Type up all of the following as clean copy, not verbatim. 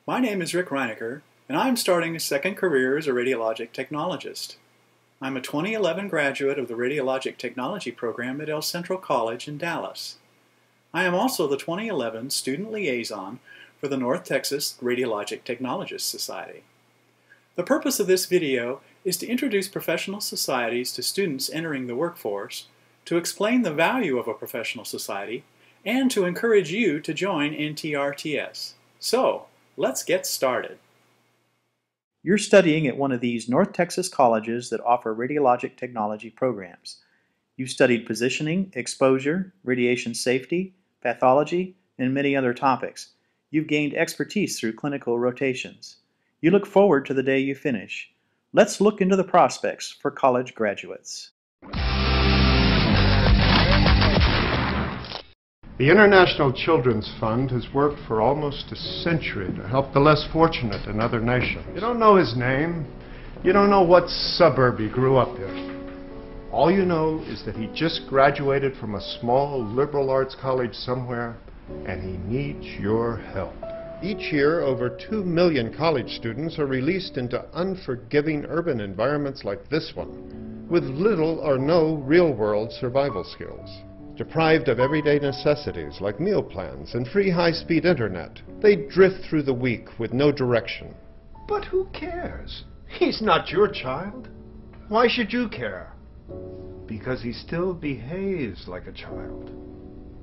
My name is Rick Reinecker, and I'm starting a second career as a radiologic technologist. I'm a 2011 graduate of the Radiologic Technology program at El Centro College in Dallas. I am also the 2011 student liaison for the North Texas Radiologic Technologist Society. The purpose of this video is to introduce professional societies to students entering the workforce, to explain the value of a professional society, and to encourage you to join NTRTS. So, let's get started. You're studying at one of these North Texas colleges that offer radiologic technology programs. You've studied positioning, exposure, radiation safety, pathology, and many other topics. You've gained expertise through clinical rotations. You look forward to the day you finish. Let's look into the prospects for college graduates. The International Children's Fund has worked for almost a century to help the less fortunate in other nations. You don't know his name. You don't know what suburb he grew up in. All you know is that he just graduated from a small liberal arts college somewhere, and he needs your help. Each year, over 2 million college students are released into unforgiving urban environments like this one, with little or no real-world survival skills. Deprived of everyday necessities like meal plans and free high-speed internet, they drift through the week with no direction. But who cares? He's not your child. Why should you care? Because he still behaves like a child.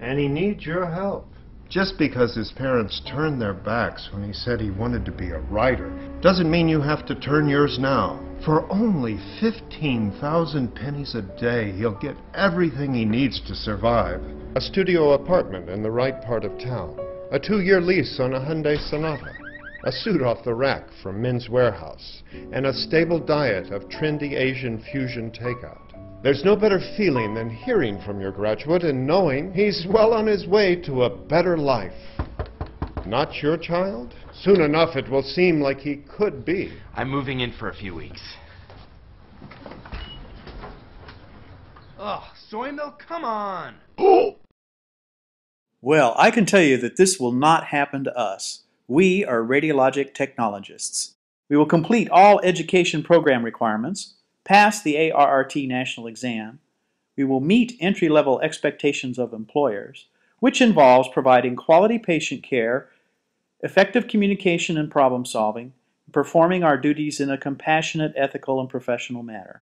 And he needs your help. Just because his parents turned their backs when he said he wanted to be a writer doesn't mean you have to turn yours now. For only 15,000 pennies a day, he'll get everything he needs to survive. A studio apartment in the right part of town, a 2-year lease on a Hyundai Sonata, a suit off the rack from Men's Warehouse, and a stable diet of trendy Asian fusion takeout. There's no better feeling than hearing from your graduate and knowing he's well on his way to a better life. Not your child? Soon enough it will seem like he could be. I'm moving in for a few weeks. Ugh, soy milk, come on! Well, I can tell you that this will not happen to us. We are radiologic technologists. We will complete all education program requirements, pass the ARRT national exam. We will meet entry-level expectations of employers, which involves providing quality patient care, effective communication and problem solving, and performing our duties in a compassionate, ethical, and professional manner.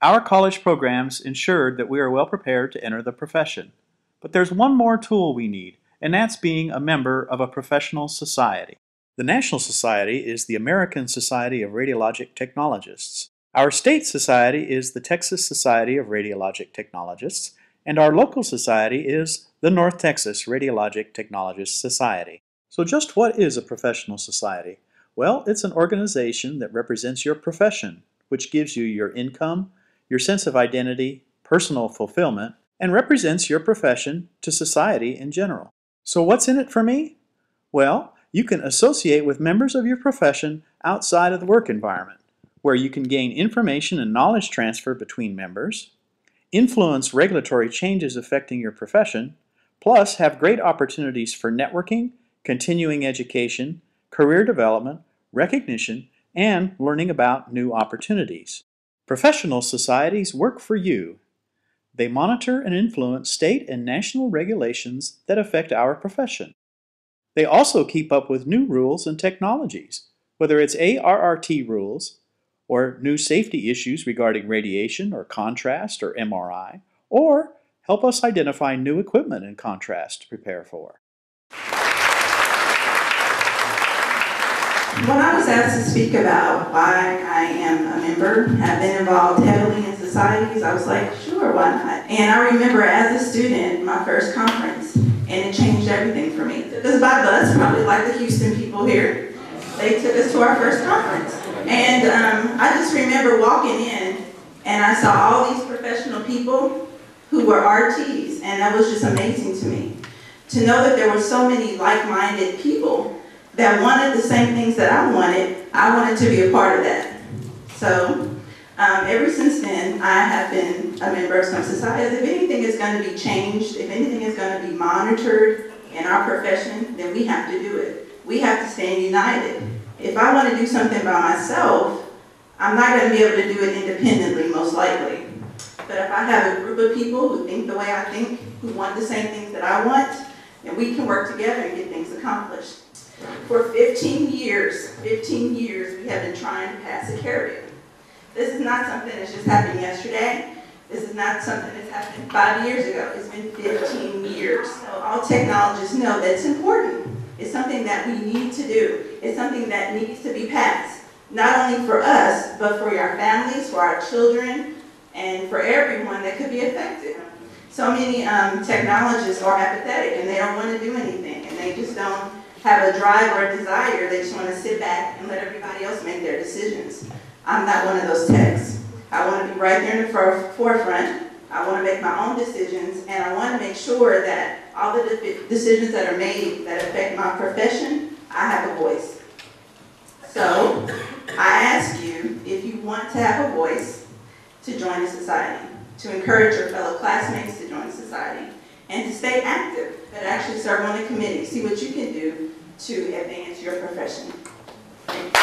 Our college programs ensured that we are well prepared to enter the profession. But there's one more tool we need, and that's being a member of a professional society. The National Society is the American Society of Radiologic Technologists. Our state society is the Texas Society of Radiologic Technologists, and our local society is the North Texas Radiologic Technologist Society. So just what is a professional society? Well, it's an organization that represents your profession, which gives you your income, your sense of identity, personal fulfillment, and represents your profession to society in general. So what's in it for me? Well, you can associate with members of your profession outside of the work environment, where you can gain information and knowledge transfer between members, influence regulatory changes affecting your profession, plus have great opportunities for networking, continuing education, career development, recognition, and learning about new opportunities. Professional societies work for you. They monitor and influence state and national regulations that affect our profession. They also keep up with new rules and technologies, whether it's ARRT rules, or new safety issues regarding radiation or contrast or MRI, or help us identify new equipment and contrast to prepare for. When I was asked to speak about why I am a member, have been involved heavily in societies, I was like, sure, why not? And I remember as a student, my first conference, and it changed everything for me. It was by bus, probably like the Houston people here. They took us to our first conference. And I just remember walking in, and I saw all these professional people who were RTs, and that was just amazing to me. To know that there were so many like-minded people that wanted the same things that I wanted to be a part of that. So ever since then, I have been a member of some societies. If anything is going to be changed, if anything is going to be monitored in our profession, then we have to do it. we have to stand united. If I want to do something by myself, I'm not going to be able to do it independently, most likely. But if I have a group of people who think the way I think, who want the same things that I want, then we can work together and get things accomplished. For 15 years, we have been trying to pass a care bill. This is not something that's just happened yesterday. This is not something that's happened 5 years ago. It's been 15 years. So all technologists know that it's important. It's something that we need to do. It's something that needs to be passed. Not only for us, but for our families, for our children, and for everyone that could be affected. So many technologists are apathetic and they don't want to do anything, and they just don't have a drive or a desire. They just want to sit back and let everybody else make their decisions. I'm not one of those techs. I want to be right there in the forefront. I want to make my own decisions, and I want to make sure that all the decisions that are made that affect my profession, I have a voice. So I ask you, if you want to have a voice, to join the society, to encourage your fellow classmates to join the society, and to stay active, but actually serve on the committee. See what you can do to advance your profession. Thank you.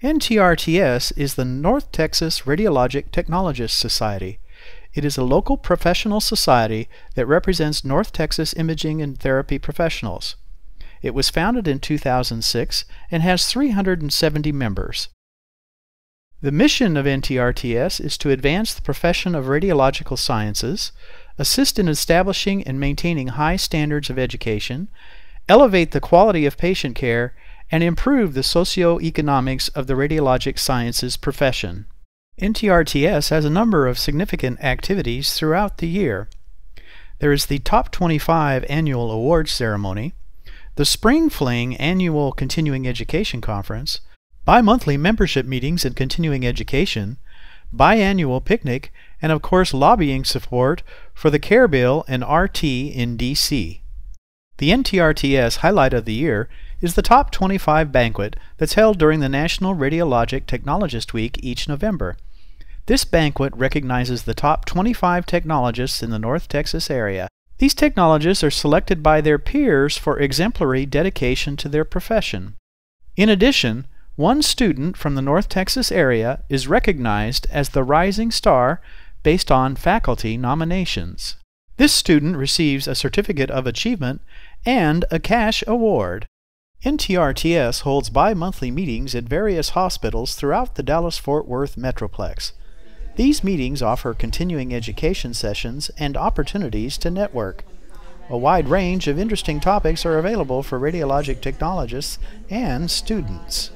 NTRTS is the North Texas Radiologic Technologist Society. It is a local professional society that represents North Texas imaging and therapy professionals. It was founded in 2006 and has 370 members. The mission of NTRTS is to advance the profession of radiological sciences, assist in establishing and maintaining high standards of education, elevate the quality of patient care, and improve the socioeconomics of the radiologic sciences profession. NTRTS has a number of significant activities throughout the year. There is the Top 25 Annual Awards Ceremony, the Spring Fling Annual Continuing Education Conference, bi-monthly membership meetings in continuing education, biannual picnic, and of course lobbying support for the Care Bill and RT in D.C. The NTRTS highlight of the year is the Top 25 banquet that's held during the National Radiologic Technologist Week each November. This banquet recognizes the top 25 technologists in the North Texas area. These technologists are selected by their peers for exemplary dedication to their profession. In addition, one student from the North Texas area is recognized as the Rising Star based on faculty nominations. This student receives a Certificate of Achievement and a cash award. NTRTS holds bi-monthly meetings at various hospitals throughout the Dallas-Fort Worth Metroplex. These meetings offer continuing education sessions and opportunities to network. A wide range of interesting topics are available for radiologic technologists and students.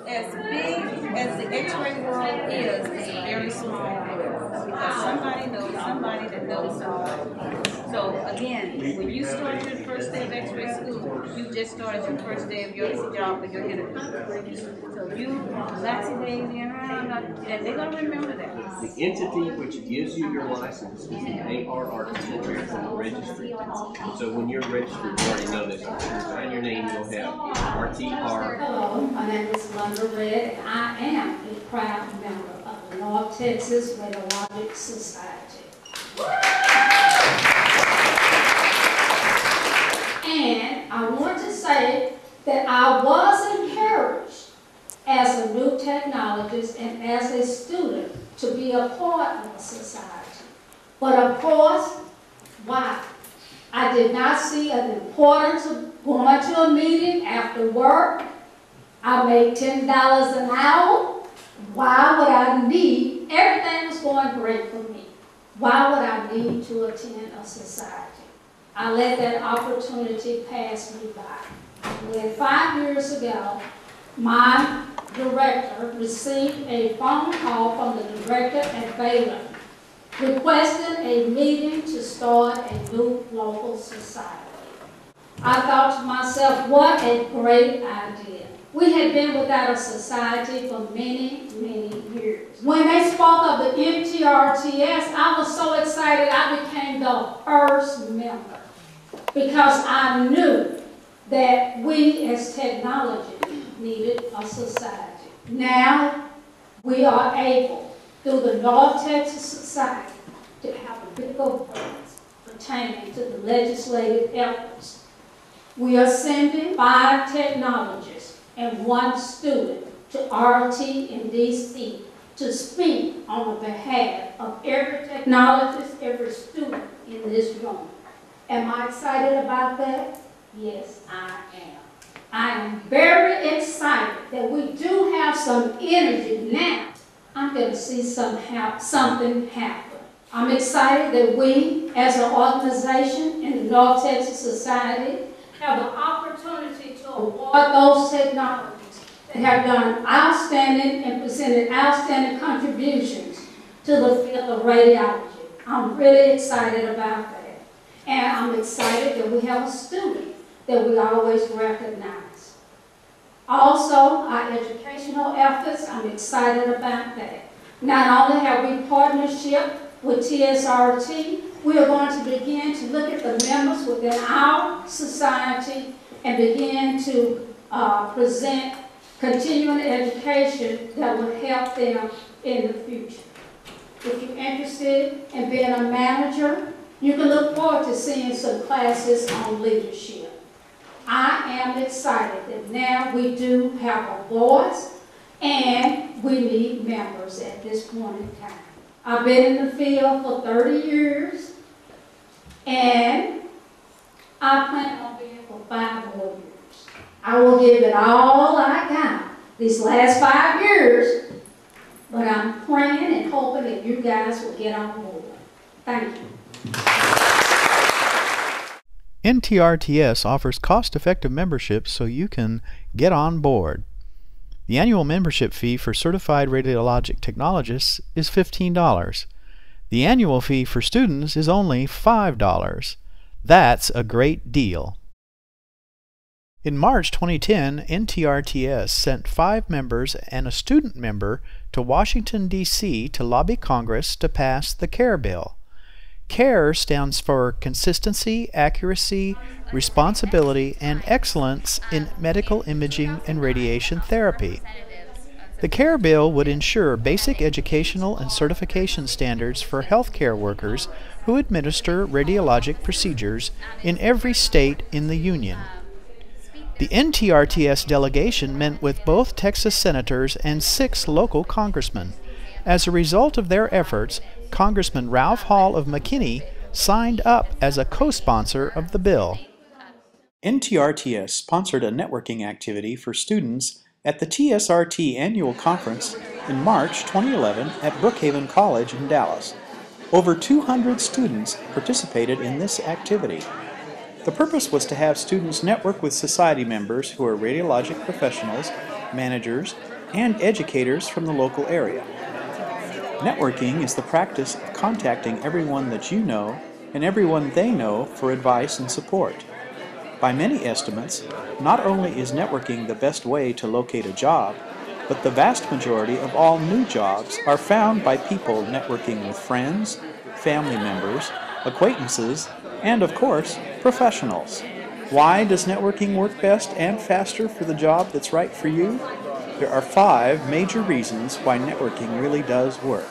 As big as the X-ray world is a very small world, because somebody knows somebody that knows somebody. So again, when you started your first day of X-ray school, you just started your first day of your job with your interview. So you laxy-daisy around, and they're going to remember that. The entity which gives you your license is the ARRT from the registry. So when you're registered, you already know this. When you sign your name, you'll have RTR. Hello, my name is Linda Red, and I am a proud member of the North Texas Radiologic Society. And I want to say that I was encouraged as a new technologist and as a student to be a part of a society. But of course, why? I did not see an importance of going to a meeting after work. I made $10 an hour. Why would I need, everything was going great for me. Why would I need to attend a society? I let that opportunity pass me by. When 5 years ago, my director received a phone call from the director at Baylor requesting a meeting to start a new local society. I thought to myself, what a great idea. We had been without a society for many, many years. When they spoke of the NTRTS, I was so excited I became the first member because I knew that we as technology needed a society. Now we are able, through the North Texas Society, to have a big voice pertaining to the legislative efforts We are sending 5 technologists and 1 student to RT in DC to speak on behalf of every technologist, every student in this room. Am I excited about that? Yes, I am. I am very excited that we do have some energy now. I'm going to see something happen. I'm excited that we, as an organization in the North Texas Society, have the opportunity to award those technologies that have done outstanding and presented outstanding contributions to the field of radiology. I'm really excited about that. And I'm excited that we have a student that we always recognize. Also, our educational efforts, I'm excited about that. Not only have we partnership with TSRT, we are going to begin to look at the members within our society and begin to present continuing education that will help them in the future. If you're interested in being a manager, you can look forward to seeing some classes on leadership. I am excited that now we do have a voice and we need members at this point in time. I've been in the field for 30 years and I plan on being for 5 more years. I will give it all I got these last 5 years, but I'm praying and hoping that you guys will get on board. Thank you. NTRTS offers cost-effective memberships so you can get on board. The annual membership fee for certified radiologic technologists is $15. The annual fee for students is only $5. That's a great deal. In March 2010, NTRTS sent 5 members and a student member to Washington, D.C. to lobby Congress to pass the CARE bill. CARE stands for Consistency, Accuracy, Responsibility, and Excellence in Medical Imaging and Radiation Therapy. The CARE bill would ensure basic educational and certification standards for healthcare workers who administer radiologic procedures in every state in the Union. The NTRTS delegation met with both Texas senators and 6 local congressmen. As a result of their efforts, Congressman Ralph Hall of McKinney signed up as a co-sponsor of the bill. NTRTS sponsored a networking activity for students at the TSRT annual conference in March 2011 at Brookhaven College in Dallas. Over 200 students participated in this activity. The purpose was to have students network with society members who are radiologic professionals, managers, and educators from the local area. Networking is the practice of contacting everyone that you know and everyone they know for advice and support. By many estimates, not only is networking the best way to locate a job, but the vast majority of all new jobs are found by people networking with friends, family members, acquaintances, and of course, professionals. Why does networking work best and faster for the job that's right for you? There are 5 major reasons why networking really does work.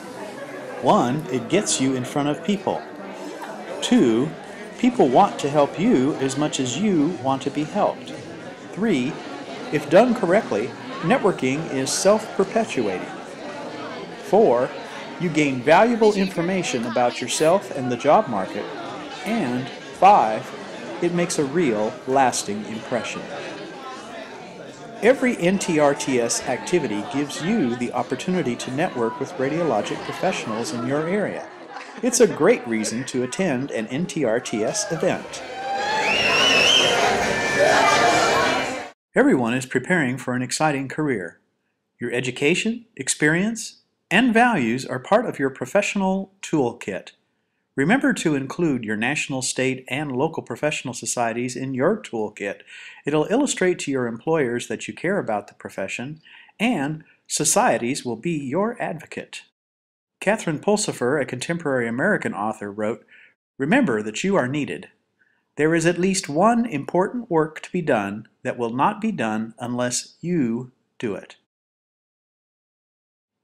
1, it gets you in front of people. 2, people want to help you as much as you want to be helped. 3, if done correctly, networking is self-perpetuating. 4, you gain valuable information about yourself and the job market. And 5, it makes a real, lasting impression. Every NTRTS activity gives you the opportunity to network with radiologic professionals in your area. It's a great reason to attend an NTRTS event. Everyone is preparing for an exciting career. Your education, experience, and values are part of your professional toolkit. Remember to include your national, state, and local professional societies in your toolkit. It'll illustrate to your employers that you care about the profession, and societies will be your advocate. Catherine Pulsifer, a contemporary American author, wrote, "Remember that you are needed. There is at least one important work to be done that will not be done unless you do it."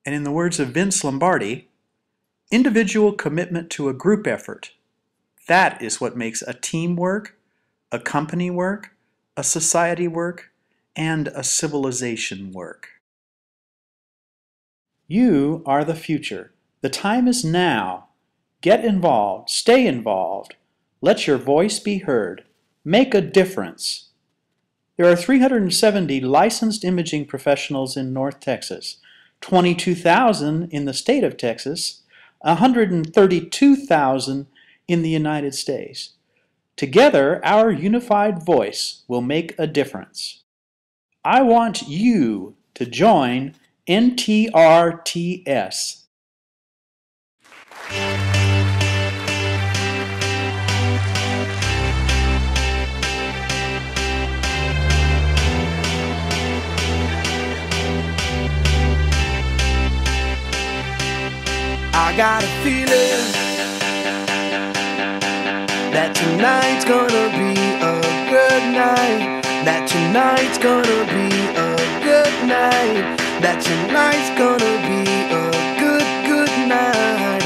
And in the words of Vince Lombardi, individual commitment to a group effort. That is what makes a team work, a company work, a society work, and a civilization work. You are the future. The time is now. Get involved. Stay involved. Let your voice be heard. Make a difference. There are 370 licensed imaging professionals in North Texas, 22,000 in the state of Texas, 132,000 in the United States. Together, our unified voice will make a difference. I want you to join NTRTS. I got a feeling that tonight's gonna be a good night. That tonight's gonna be a good night. That tonight's gonna be a good night.